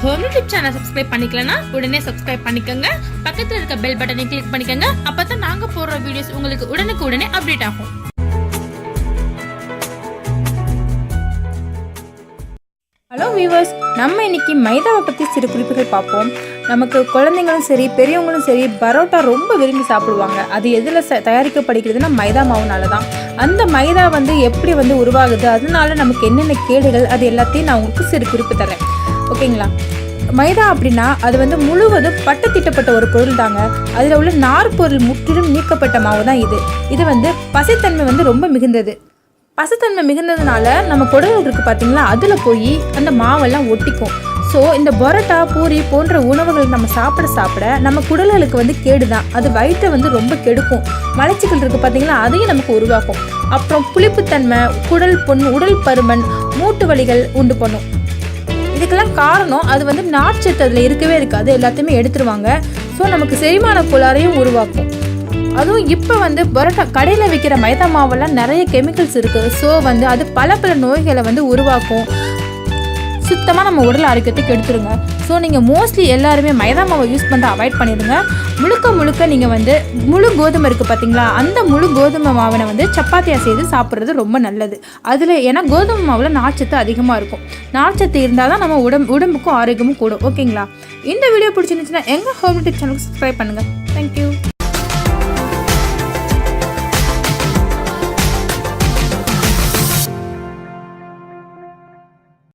Home YouTube channel subscribe பண்ணிக்கலனா உடனே subscribe பண்ணிக்கோங்க. பக்கத்துல இருக்க பெல் பட்டனை கிளிக் பண்ணிக்கோங்க. அப்பதான் நாங்க போடுற வீடியோஸ் உங்களுக்கு உடனே அப்டேட் ஆகும். ஹலோ வியூவர்ஸ், நம்ம இன்னைக்கு மைதாவை பற்றி சிறு குறிப்புகள் பார்ப்போம். நமக்கு குழந்தைங்களும் சரி பெரியவங்களும் சரி பரோட்டா ரொம்ப விரும்பி சாப்பிடுவாங்க. அது எதில் தயாரிக்கப்படுகிறதுனா மைதா மாவுனால தான். அந்த மைதா எப்படி உருவாகுது, அதனால நமக்கு என்னென்ன கேடுகள், அது எல்லாத்தையும் நான் உங்களுக்கு சிறு குறிப்பு தரேன். ஓகேங்களா? மைதா அப்படின்னா அது முழுவதும் பட்டு தீட்டப்பட்ட ஒரு பொருள் தாங்க. அதில் உள்ள நார் பொருள் முற்றிலும் நீக்கப்பட்ட மாவு தான் இது பசைத்தன்மை ரொம்ப மிகுந்தது. பசைத்தன்மை மிகுந்ததுனால நம்ம குடல் இருக்குது பார்த்தீங்களா, அதில் போய் அந்த மாவெல்லாம் ஒட்டிக்கும். ஸோ இந்த பரோட்டா பூரி போன்ற உணவுகள் நம்ம சாப்பிட நம்ம குடல்களுக்கு கேடு தான். அது வயிற்றை ரொம்ப கெடுக்கும். மலச்சிக்கல் இருக்குது பார்த்தீங்களா, அதையும் நமக்கு உருவாக்கும். அப்புறம் புளிப்புத்தன்மை, உடல் பருமன், மூட்டு வலிகள் உண்டு பண்ணும். இதுக்கெல்லாம் காரணம் அது நார்ச்சத்து அதில் இருக்கவே இருக்காது, எல்லாத்தையுமே எடுத்துருவாங்க. ஸோ நமக்கு செரிமான கோளாறையும் உருவாக்கும். அதுவும் இப்போ பரோட்டா கடையில் விற்கிற மைதா மாவெல்லாம் நிறைய கெமிக்கல்ஸ் இருக்குது. ஸோ அது பல நோய்களை உருவாக்கும். சுத்தமாக நம்ம உடல் ஆரோக்கியத்துக்கு எடுத்துருங்க. ஸோ நீங்கள் மோஸ்ட்லி எல்லாருமே மைதா மாவை யூஸ் பண்ணுற அவாய்ட் பண்ணிடுங்க. முழுக்க நீங்கள் முழு கோதுமை இருக்குது பார்த்தீங்களா, அந்த முழு கோதுமை மாவை சப்பாத்தியாக செய்து சாப்பிட்றது ரொம்ப நல்லது. அதில் ஏன்னா கோதுமை மாவில் நார்ச்சத்து அதிகமாக இருக்கும். நார்ச்சத்து இருந்தால் தான் நம்ம உடம்புக்கும் ஆரோக்கியமும் கூடும். ஓகேங்களா? இந்த வீடியோ பிடிச்சிருந்துச்சுன்னா எங்கள் ஹோம் யூடியூப் சேனலுக்கு சப்ஸ்கிரைப் பண்ணுங்கள். தேங்க்யூ.